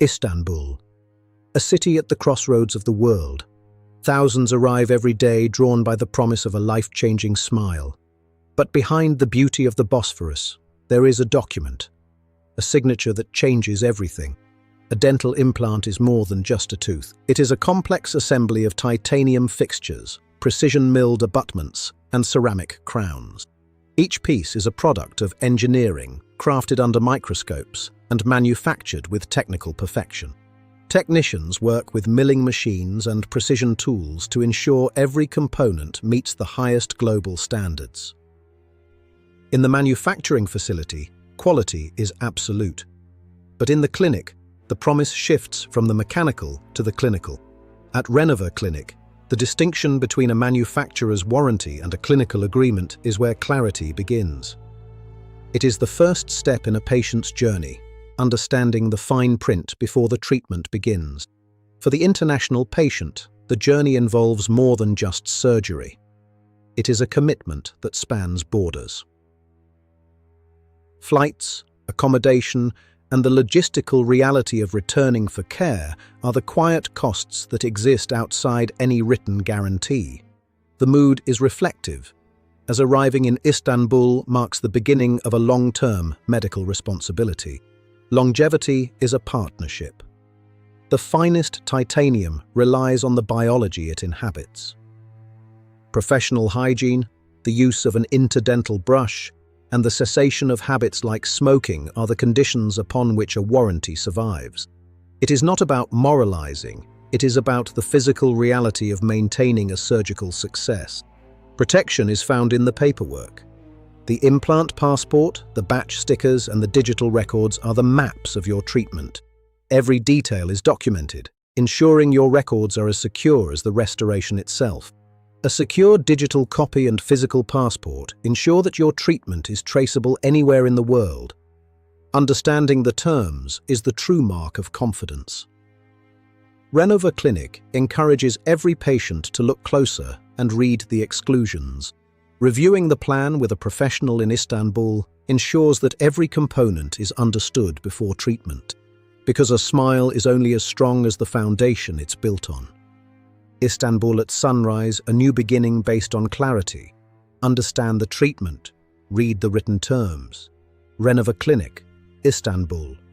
Istanbul, a city at the crossroads of the world. Thousands arrive every day drawn by the promise of a life-changing smile. But behind the beauty of the Bosphorus, there is a document, a signature that changes everything. A dental implant is more than just a tooth. It is a complex assembly of titanium fixtures, precision-milled abutments, and ceramic crowns. Each piece is a product of engineering, crafted under microscopes, and manufactured with technical perfection. Technicians work with milling machines and precision tools to ensure every component meets the highest global standards. In the manufacturing facility, quality is absolute. But in the clinic, the promise shifts from the mechanical to the clinical. At Renova Clinic, the distinction between a manufacturer's warranty and a clinical agreement is where clarity begins. It is the first step in a patient's journey, understanding the fine print before the treatment begins. For the international patient, the journey involves more than just surgery. It is a commitment that spans borders. Flights, accommodation, and the logistical reality of returning for care are the quiet costs that exist outside any written guarantee. The mood is reflective, as arriving in Istanbul marks the beginning of a long-term medical responsibility. Longevity is a partnership. The finest titanium relies on the biology it inhabits. Professional hygiene, the use of an interdental brush, and the cessation of habits like smoking are the conditions upon which a warranty survives. It is not about moralizing, it is about the physical reality of maintaining a surgical success. Protection is found in the paperwork. The implant passport, the batch stickers, and the digital records are the maps of your treatment. Every detail is documented, ensuring your records are as secure as the restoration itself. A secure digital copy and physical passport ensure that your treatment is traceable anywhere in the world. Understanding the terms is the true mark of confidence. Renova Clinic encourages every patient to look closer and read the exclusions. Reviewing the plan with a professional in Istanbul ensures that every component is understood before treatment, because a smile is only as strong as the foundation it's built on. Istanbul at sunrise, a new beginning based on clarity. Understand the treatment, read the written terms. Renova Clinic, Istanbul.